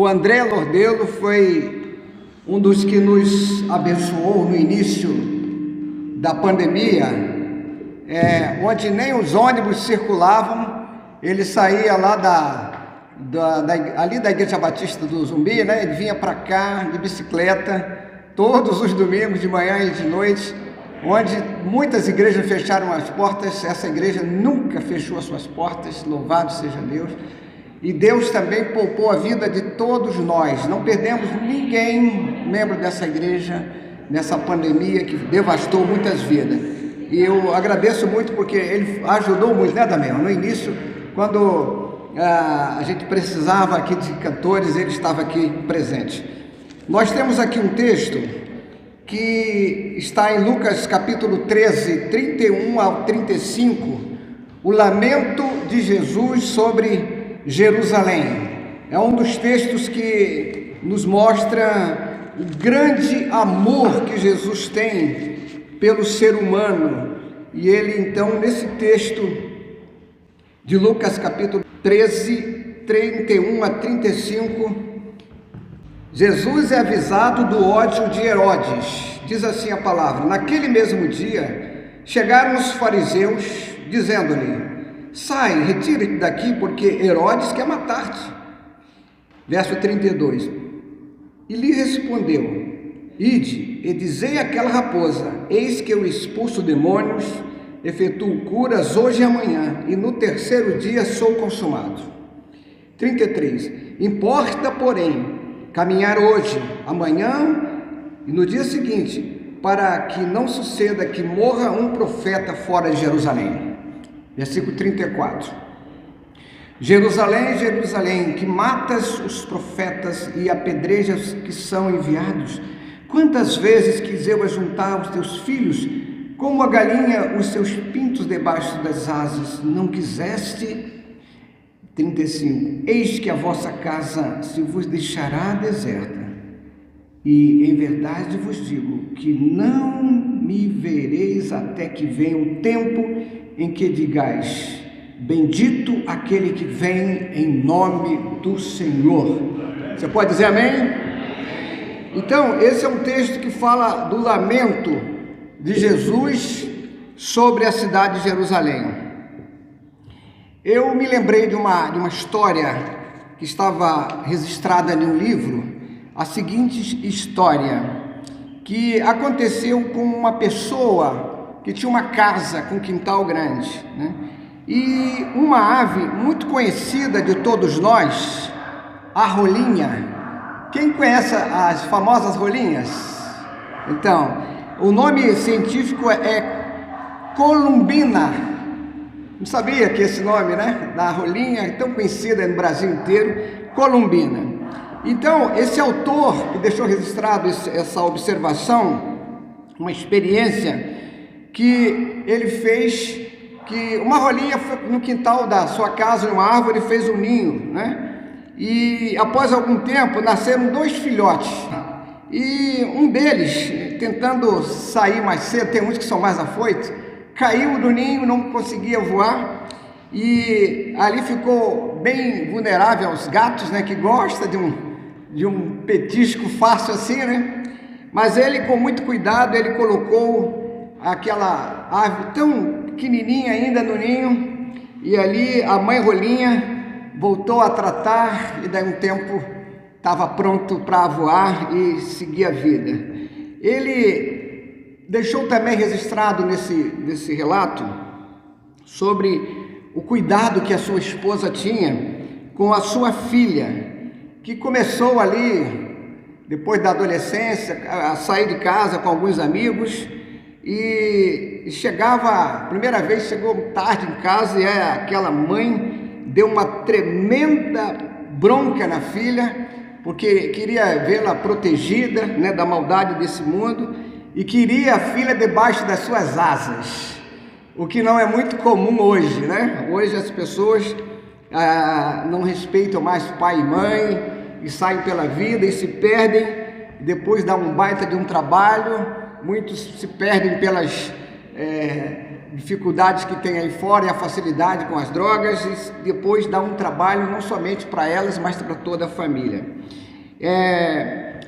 O André Lordelo foi um dos que nos abençoou no início da pandemia, onde nem os ônibus circulavam. Ele saía lá ali da Igreja Batista do Zumbi, né? Ele vinha para cá de bicicleta todos os domingos, de manhã e de noite, onde muitas igrejas fecharam as portas. Essa igreja nunca fechou as suas portas, louvado seja Deus. E Deus também poupou a vida de todos nós. Não perdemos ninguém, membro dessa igreja, nessa pandemia que devastou muitas vidas. E eu agradeço muito porque ele ajudou muito, né, Damião? No início, quando a gente precisava aqui de cantores, ele estava aqui presente. Nós temos aqui um texto que está em Lucas capítulo 13, 31 ao 35, o lamento de Jesus sobre Jerusalém. É um dos textos que nos mostra o grande amor que Jesus tem pelo ser humano. E ele então, nesse texto de Lucas capítulo 13, 31 a 35, Jesus é avisado do ódio de Herodes. Diz assim a palavra: naquele mesmo dia chegaram os fariseus dizendo-lhe: sai, retira-te daqui, porque Herodes quer matar-te. Verso 32. E lhe respondeu: ide e dizei àquela raposa: eis que eu expulso demônios, efetuo curas hoje e amanhã, e no terceiro dia sou consumado. 33. Importa, porém, caminhar hoje, amanhã e no dia seguinte, para que não suceda que morra um profeta fora de Jerusalém. Versículo 34. Jerusalém, Jerusalém, que matas os profetas e apedrejas que são enviados, quantas vezes quis eu ajuntar os teus filhos, como a galinha os seus pintos debaixo das asas, não quiseste? 35. Eis que a vossa casa se vos deixará deserta, e em verdade vos digo que não me vereis até que venha o tempo em que digais: bendito aquele que vem em nome do Senhor. Você pode dizer amém? Então, esse é um texto que fala do lamento de Jesus sobre a cidade de Jerusalém. Eu me lembrei de uma história que estava registrada em um livro, a seguinte história, que aconteceu com uma pessoa que tinha uma casa com quintal grande, né? E uma ave muito conhecida de todos nós, a rolinha. Quem conhece as famosas rolinhas? Então, o nome científico é columbina. Não sabia que esse nome, né, da rolinha, é tão conhecida no Brasil inteiro, columbina. Então, esse autor que deixou registrado essa observação, uma experiência que ele fez, que uma rolinha foi no quintal da sua casa, numa árvore, fez um ninho, né? E após algum tempo nasceram dois filhotes. E um deles, tentando sair mais cedo, tem uns que são mais afoitos, caiu do ninho, não conseguia voar, e ali ficou bem vulnerável aos gatos, né, que gosta de um petisco fácil assim, né? Mas ele, com muito cuidado, ele colocou aquela ave tão pequenininha ainda no ninho, e ali a mãe rolinha voltou a tratar, e daí um tempo estava pronto para voar e seguir a vida. Ele deixou também registrado nesse relato sobre o cuidado que a sua esposa tinha com a sua filha, que começou ali, depois da adolescência, a sair de casa com alguns amigos, e chegava, a primeira vez chegou tarde em casa, e aquela mãe deu uma tremenda bronca na filha, porque queria vê-la protegida, né, da maldade desse mundo, e queria a filha debaixo das suas asas, o que não é muito comum hoje, né? Hoje as pessoas não respeitam mais pai e mãe, e saem pela vida e se perdem, depois dá um baita de um trabalho, muitos se perdem pelas dificuldades que tem aí fora e a facilidade com as drogas, e depois dá um trabalho não somente para elas, mas para toda a família.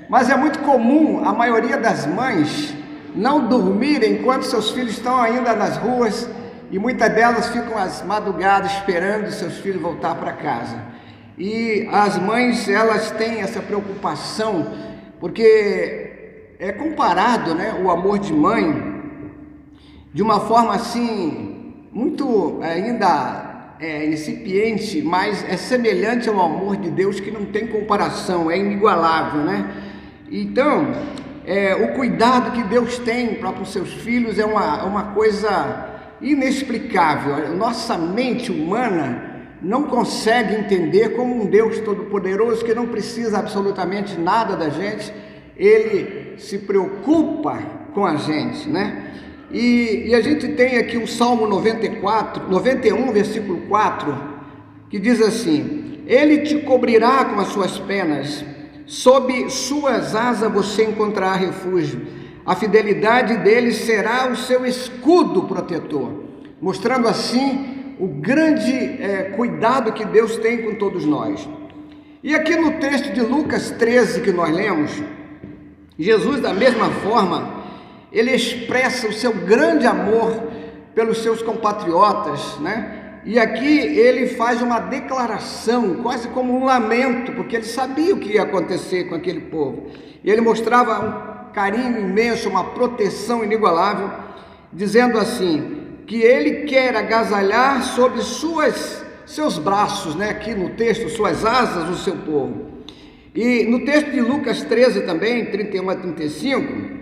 Mas é muito comum a maioria das mães não dormirem enquanto seus filhos estão ainda nas ruas, e muitas delas ficam às madrugadas esperando seus filhos voltar para casa. E as mães, elas têm essa preocupação, porque é comparado, né, o amor de mãe de uma forma assim, muito ainda incipiente, mas é semelhante ao amor de Deus, que não tem comparação, é inigualável, né? Então, o cuidado que Deus tem para os seus filhos é uma coisa inexplicável. Nossa mente humana não consegue entender como um Deus todo-poderoso, que não precisa absolutamente nada da gente, Ele se preocupa com a gente, né? E a gente tem aqui o Salmo 91, versículo 4, que diz assim: Ele te cobrirá com as suas penas, sob suas asas você encontrará refúgio, a fidelidade dele será o seu escudo protetor, mostrando assim o grande cuidado que Deus tem com todos nós. E aqui no texto de Lucas 13 que nós lemos, Jesus, da mesma forma, ele expressa o seu grande amor pelos seus compatriotas, né? E aqui ele faz uma declaração, quase como um lamento, porque ele sabia o que ia acontecer com aquele povo. E ele mostrava um carinho imenso, uma proteção inigualável, dizendo assim, que ele quer agasalhar sobre seus braços, né? Aqui no texto, suas asas, o seu povo. E no texto de Lucas 13 também, 31 a 35,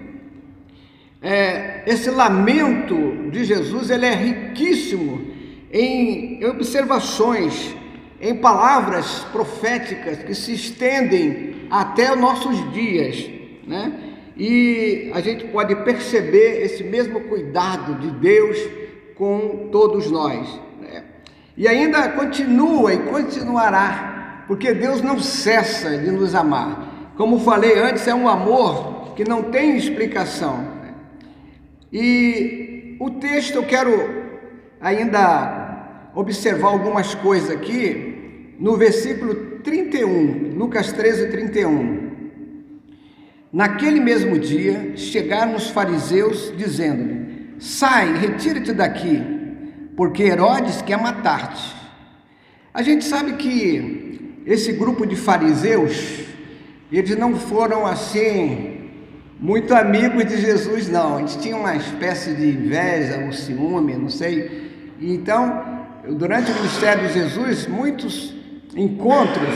esse lamento de Jesus, ele é riquíssimo em observações, em palavras proféticas que se estendem até os nossos dias, né? E a gente pode perceber esse mesmo cuidado de Deus com todos nós, né? E ainda continua e continuará, porque Deus não cessa de nos amar. Como falei antes, é um amor que não tem explicação. E o texto, eu quero ainda observar algumas coisas aqui, no versículo 31, Lucas 13, 31. Naquele mesmo dia, chegaram os fariseus, dizendo-lhe: sai, retira-te daqui, porque Herodes quer matar-te. A gente sabe que esse grupo de fariseus, eles não foram assim muito amigos de Jesus, não. Eles tinham uma espécie de inveja ou ciúme, não sei. Então, durante o ministério de Jesus, muitos encontros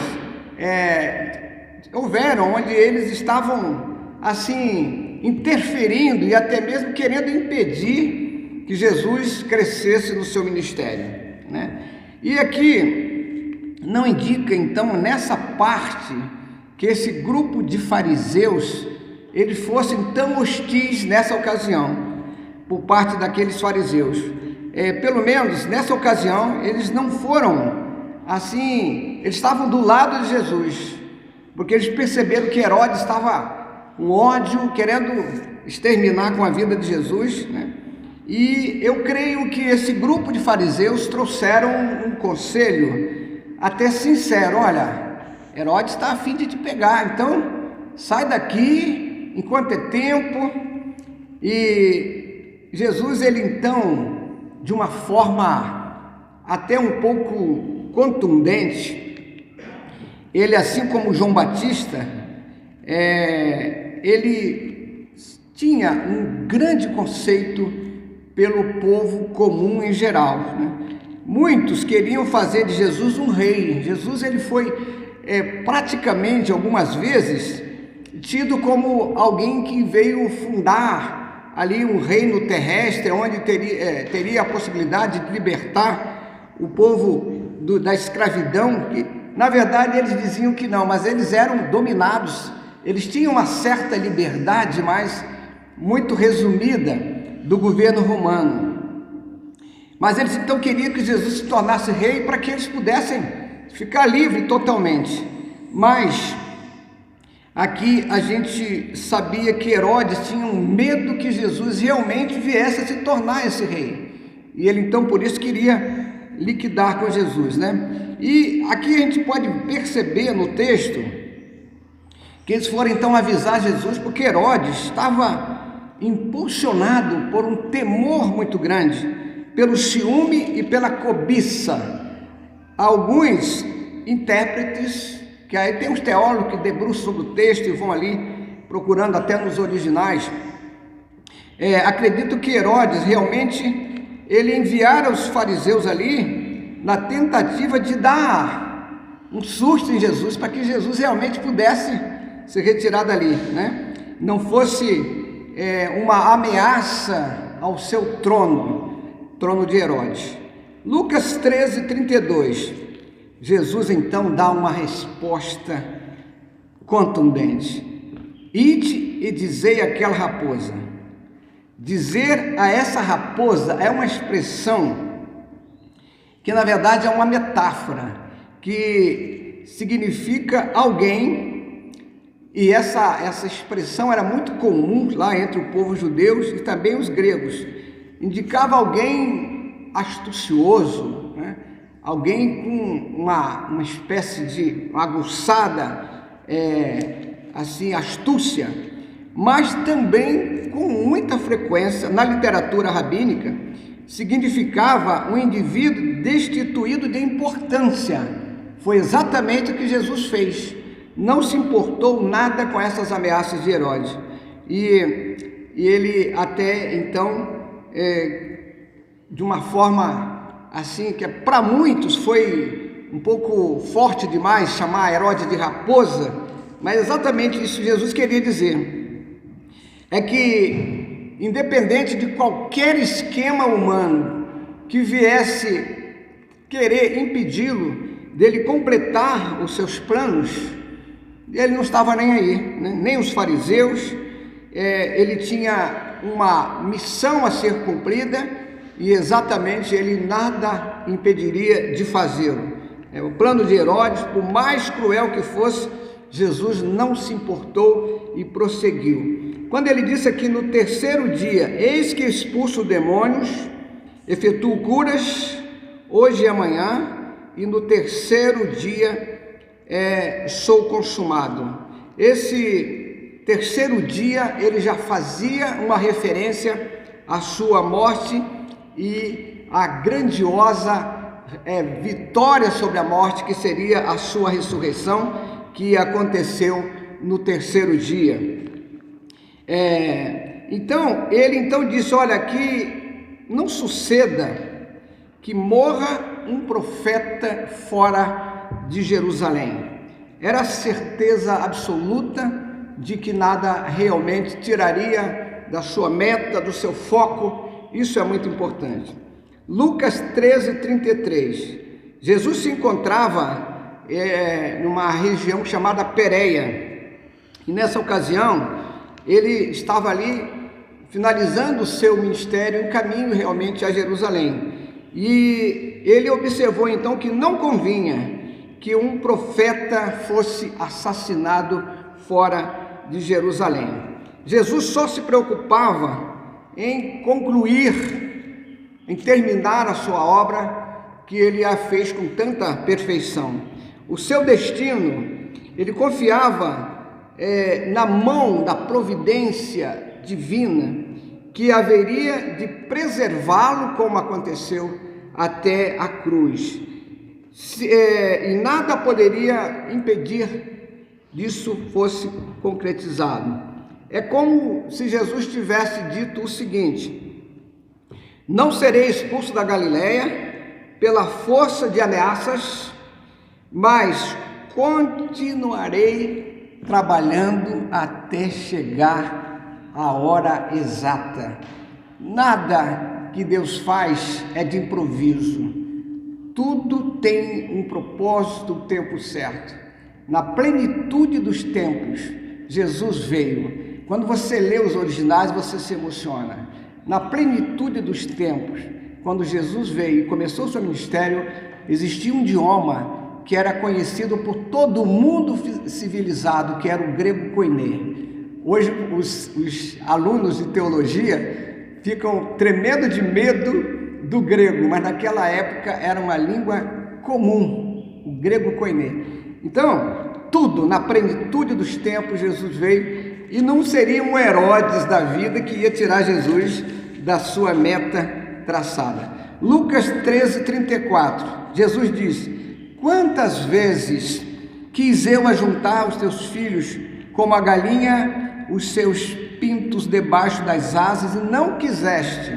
houveram, onde eles estavam assim interferindo e até mesmo querendo impedir que Jesus crescesse no seu ministério, né? E aqui não indica então nessa parte que esse grupo de fariseus eles fossem tão hostis nessa ocasião, por parte daqueles fariseus. Pelo menos nessa ocasião, eles não foram assim, eles estavam do lado de Jesus, porque eles perceberam que Herodes estava com ódio, querendo exterminar com a vida de Jesus, né? E eu creio que esse grupo de fariseus trouxeram um conselho até sincero: olha, Herodes está a fim de te pegar, então sai daqui enquanto é tempo. E Jesus, ele então, de uma forma até um pouco contundente, ele, assim como João Batista, ele tinha um grande conceito pelo povo comum em geral, né? Muitos queriam fazer de Jesus um rei. Jesus, ele foi praticamente, algumas vezes, tido como alguém que veio fundar ali um reino terrestre, onde teria a possibilidade de libertar o povo da escravidão, que na verdade eles diziam que não, mas eles eram dominados, eles tinham uma certa liberdade, mas muito resumida, do governo romano. Mas eles então queriam que Jesus se tornasse rei para que eles pudessem ficar livres totalmente. Mas aqui a gente sabia que Herodes tinha um medo que Jesus realmente viesse a se tornar esse rei. E ele então por isso queria liquidar com Jesus, né? E aqui a gente pode perceber no texto que eles foram então avisar Jesus, porque Herodes estava impulsionado por um temor muito grande, pelo ciúme e pela cobiça. Alguns intérpretes, que aí tem os teólogos que debruçam sobre o texto e vão ali procurando até nos originais, acredito que Herodes realmente ele enviara os fariseus ali na tentativa de dar um susto em Jesus, para que Jesus realmente pudesse ser retirado dali, né? Não fosse uma ameaça ao seu trono de Herodes. Lucas 13:32, Jesus então dá uma resposta contundente: ide e dizei àquela raposa. Dizer a essa raposa é uma expressão que na verdade é uma metáfora, que significa alguém, e essa expressão era muito comum lá entre o povo judeu e também os gregos. Indicava alguém astucioso, né? Alguém com uma espécie de uma aguçada astúcia, mas também com muita frequência na literatura rabínica significava um indivíduo destituído de importância. Foi exatamente o que Jesus fez. Não se importou nada com essas ameaças de Herodes. E ele até então, de uma forma assim, que para muitos foi um pouco forte demais chamar Herodes de raposa, mas exatamente isso Jesus queria dizer. É que, independente de qualquer esquema humano que viesse querer impedi-lo dele completar os seus planos, ele não estava nem aí, né? Nem os fariseus. Ele tinha uma missão a ser cumprida e exatamente ele nada impediria de fazê-lo. O plano de Herodes, por mais cruel que fosse, Jesus não se importou e prosseguiu. Quando ele disse aqui no terceiro dia, eis que expulso demônios, efetuo curas, hoje e amanhã, e no terceiro dia sou consumado. Esse terceiro dia ele já fazia uma referência à sua morte e à grandiosa vitória sobre a morte, que seria a sua ressurreição, que aconteceu no terceiro dia. Então ele disse: olha, que não suceda que morra um profeta fora de Jerusalém. Era a certeza absoluta de que nada realmente tiraria da sua meta, do seu foco. Isso é muito importante. Lucas 13:33. Jesus se encontrava numa região chamada Pérea, e nessa ocasião ele estava ali finalizando o seu ministério em caminho realmente a Jerusalém, e ele observou então que não convinha que um profeta fosse assassinado fora de Jerusalém. Jesus só se preocupava em concluir, em terminar a sua obra que ele a fez com tanta perfeição. O seu destino, ele confiava na mão da providência divina, que haveria de preservá-lo, como aconteceu até a cruz. E nada poderia impedir disso fosse concretizado. É como se Jesus tivesse dito o seguinte: não serei expulso da Galileia pela força de ameaças, mas continuarei trabalhando até chegar a hora exata. Nada que Deus faz é de improviso. Tudo tem um propósito, o tempo certo. Na plenitude dos tempos, Jesus veio. Quando você lê os originais, você se emociona. Na plenitude dos tempos, quando Jesus veio e começou o seu ministério, existia um idioma que era conhecido por todo o mundo civilizado, que era o grego koiné. Hoje os alunos de teologia ficam tremendo de medo do grego, mas naquela época era uma língua comum, o grego koiné. Então, tudo, na plenitude dos tempos, Jesus veio, e não seria um Herodes da vida que ia tirar Jesus da sua meta traçada. Lucas 13:34, Jesus disse: quantas vezes quis eu ajuntar os teus filhos como a galinha os seus pintos debaixo das asas, e não quiseste.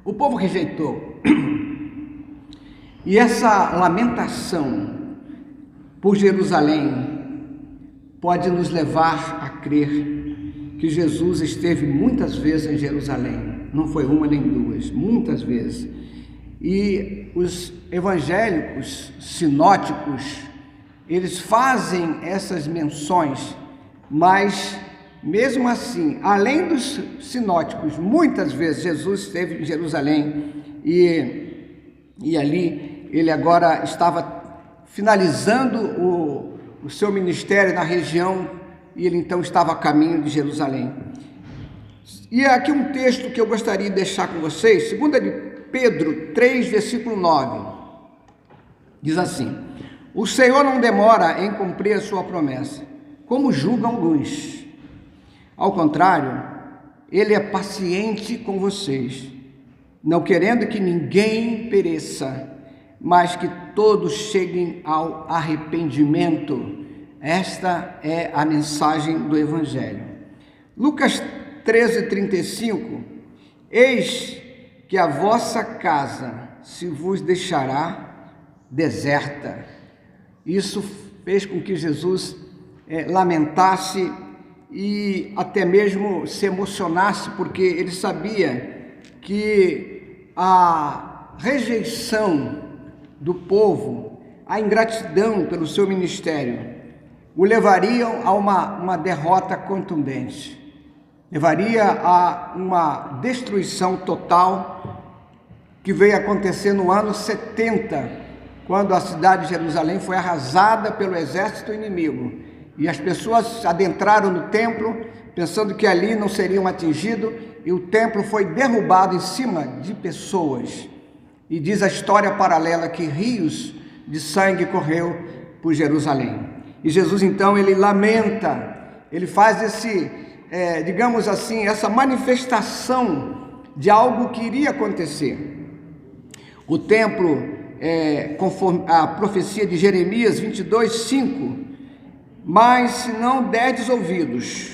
O povo rejeitou. E essa lamentação por Jerusalém pode nos levar a crer que Jesus esteve muitas vezes em Jerusalém. Não foi uma nem duas, muitas vezes. E os evangélicos sinóticos, eles fazem essas menções, mas mesmo assim, além dos sinóticos, muitas vezes Jesus esteve em Jerusalém e ali ele agora estava finalizando o seu ministério na região, e ele então estava a caminho de Jerusalém. E aqui um texto que eu gostaria de deixar com vocês, 2 de Pedro 3, versículo 9, diz assim: o Senhor não demora em cumprir a sua promessa, como julgam alguns. Ao contrário, Ele é paciente com vocês, não querendo que ninguém pereça, mas que todos cheguem ao arrependimento. Esta é a mensagem do Evangelho. Lucas 13:35, eis que a vossa casa se vos deixará deserta. Isso fez com que Jesus lamentasse e até mesmo se emocionasse, porque ele sabia que a rejeição do povo, a ingratidão pelo seu ministério, o levariam a uma derrota contundente, levaria a uma destruição total, que veio acontecer no ano 70, quando a cidade de Jerusalém foi arrasada pelo exército inimigo, e as pessoas adentraram no templo, pensando que ali não seriam atingidos, e o templo foi derrubado em cima de pessoas. E diz a história paralela que rios de sangue correu por Jerusalém. E Jesus então, ele lamenta, ele faz digamos assim, essa manifestação de algo que iria acontecer. O templo, conforme a profecia de Jeremias 22:5, mas se não derdes ouvidos,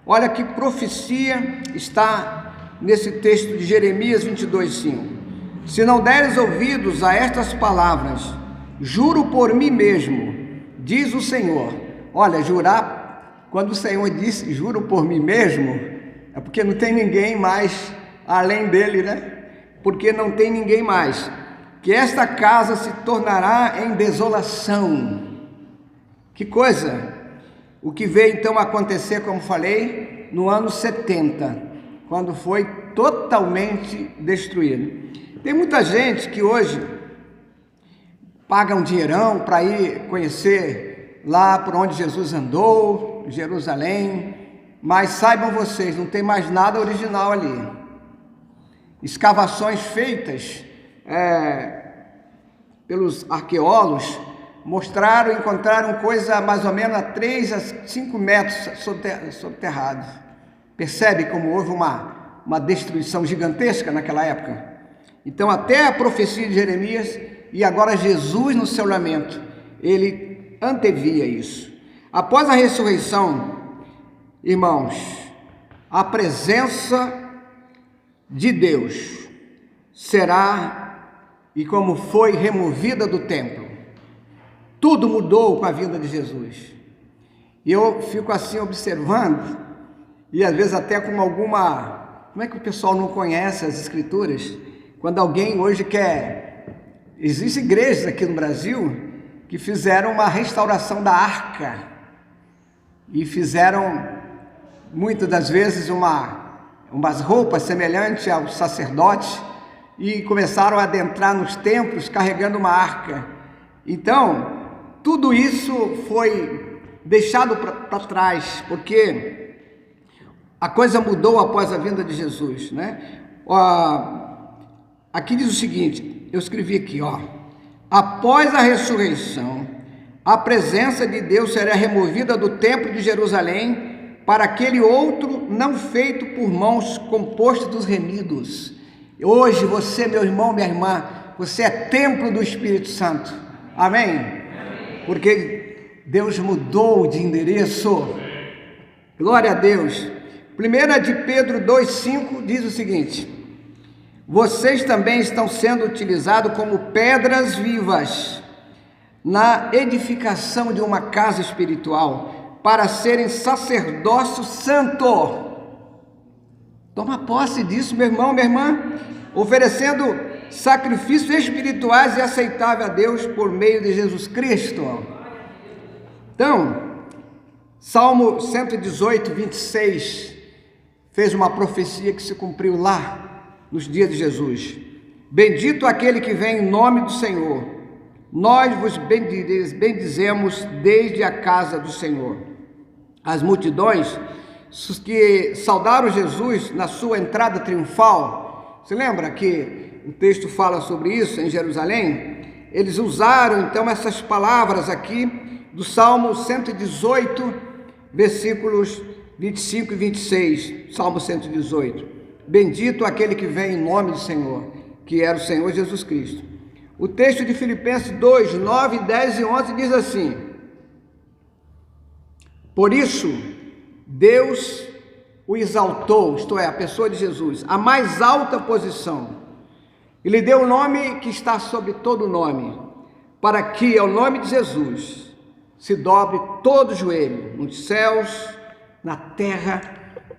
olha que profecia está nesse texto de Jeremias 22:5. Se não deres ouvidos a estas palavras, juro por mim mesmo, diz o Senhor. Olha, jurar, quando o Senhor disse juro por mim mesmo, é porque não tem ninguém mais além dele, né? Porque não tem ninguém mais. Que esta casa se tornará em desolação. Que coisa! O que veio então acontecer, como falei, no ano 70, quando foi totalmente destruído. Tem muita gente que hoje paga um dinheirão para ir conhecer lá por onde Jesus andou, Jerusalém, mas saibam vocês, não tem mais nada original ali. Escavações feitas pelos arqueólogos encontraram coisa mais ou menos a 3 a 5 metros soterrado. Percebe como houve uma destruição gigantesca naquela época? Então, até a profecia de Jeremias, e agora Jesus no seu lamento, ele antevia isso. Após a ressurreição, irmãos, a presença de Deus será, e como foi removida do templo, tudo mudou com a vinda de Jesus. E eu fico assim observando, e às vezes até com como é que o pessoal não conhece as Escrituras? Quando alguém hoje existem igrejas aqui no Brasil que fizeram uma restauração da arca e fizeram muitas das vezes umas roupas semelhantes aos sacerdotes e começaram a adentrar nos templos carregando uma arca. Então, tudo isso foi deixado para trás, porque a coisa mudou após a vinda de Jesus, né? Aqui diz o seguinte, eu escrevi aqui, após a ressurreição, a presença de Deus será removida do templo de Jerusalém para aquele outro não feito por mãos, composto dos remidos. Hoje você, meu irmão, minha irmã, você é templo do Espírito Santo. Amém? Porque Deus mudou de endereço. Glória a Deus. 1 de Pedro 2,5 diz o seguinte: vocês também estão sendo utilizados como pedras vivas na edificação de uma casa espiritual, para serem sacerdócio santo. Toma posse disso, meu irmão, minha irmã, oferecendo sacrifícios espirituais e aceitáveis a Deus por meio de Jesus Cristo. Então, Salmo 118, 26, fez uma profecia que se cumpriu lá nos dias de Jesus. Bendito aquele que vem em nome do Senhor. Nós vos bendizemos desde a casa do Senhor. As multidões que saudaram Jesus na sua entrada triunfal, você lembra que o texto fala sobre isso em Jerusalém? Eles usaram então essas palavras aqui do Salmo 118, versículos 25 e 26, Salmo 118. Bendito aquele que vem em nome do Senhor, que era o Senhor Jesus Cristo. O texto de Filipenses 2, 9, 10 e 11 diz assim: por isso Deus o exaltou, isto é, a pessoa de Jesus, a mais alta posição, e lhe deu o nome que está sobre todo nome, para que ao nome de Jesus se dobre todo o joelho, nos céus, na terra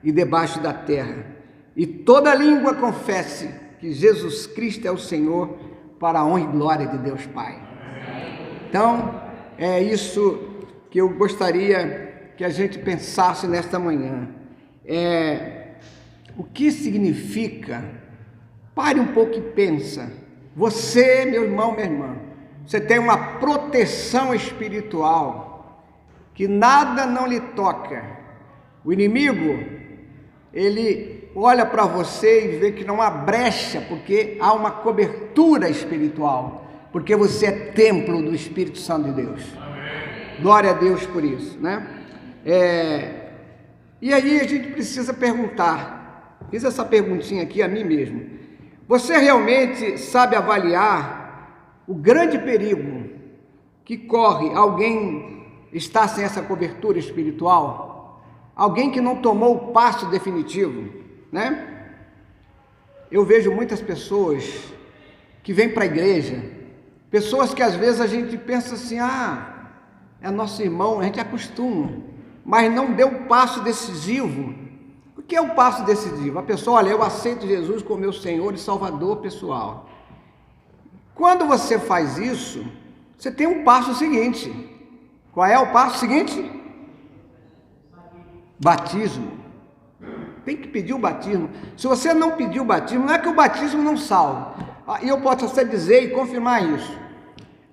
e debaixo da terra, e toda língua confesse que Jesus Cristo é o Senhor, para a honra e glória de Deus Pai. Então, é isso que eu gostaria que a gente pensasse nesta manhã. O que significa? Pare um pouco e pensa. Você, meu irmão, minha irmã, você tem uma proteção espiritual, que nada não lhe toca. O inimigo, ele olha para você e vê que não há brecha, porque há uma cobertura espiritual, porque você é templo do Espírito Santo de Deus. Amém. Glória a Deus por isso, né? E aí a gente precisa perguntar, fiz essa perguntinha aqui a mim mesmo: você realmente sabe avaliar o grande perigo que corre alguém estar sem essa cobertura espiritual? Alguém que não tomou o passo definitivo, né? Eu vejo muitas pessoas que vêm para a igreja, pessoas que às vezes a gente pensa assim: é nosso irmão, a gente acostuma, mas não deu o passo decisivo. O que é o passo decisivo? A pessoa, olha, eu aceito Jesus como meu Senhor e Salvador pessoal. Quando você faz isso, você tem um passo seguinte. Qual é o passo seguinte? Batismo. Tem que pedir o batismo. Se você não pedir o batismo, não é que o batismo não salva. E eu posso até dizer e confirmar isso.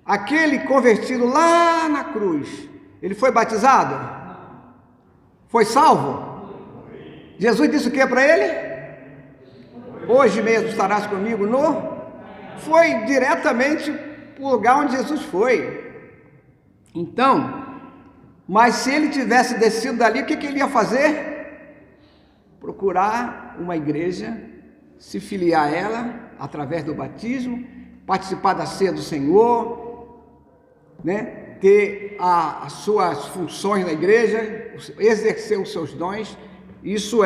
Aquele convertido lá na cruz, ele foi batizado? Foi salvo? Jesus disse o que para ele? Hoje mesmo estarás comigo no... Foi diretamente para o lugar onde Jesus foi. Então, mas se ele tivesse descido dali, o que ele ia fazer? Procurar uma igreja, se filiar a ela, através do batismo, participar da ceia do Senhor, né? Ter as suas funções na igreja, exercer os seus dons. Isso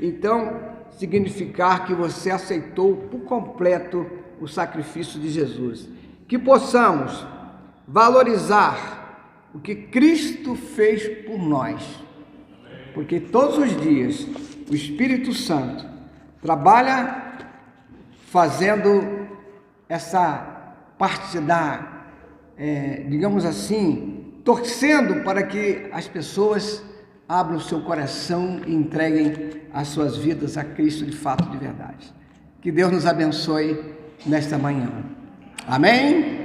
então, significar que você aceitou por completo o sacrifício de Jesus. Que possamos valorizar o que Cristo fez por nós, porque todos os dias o Espírito Santo trabalha fazendo essa parte digamos assim, torcendo para que as pessoas abram o seu coração e entreguem as suas vidas a Cristo de fato, de verdade. Que Deus nos abençoe nesta manhã. Amém?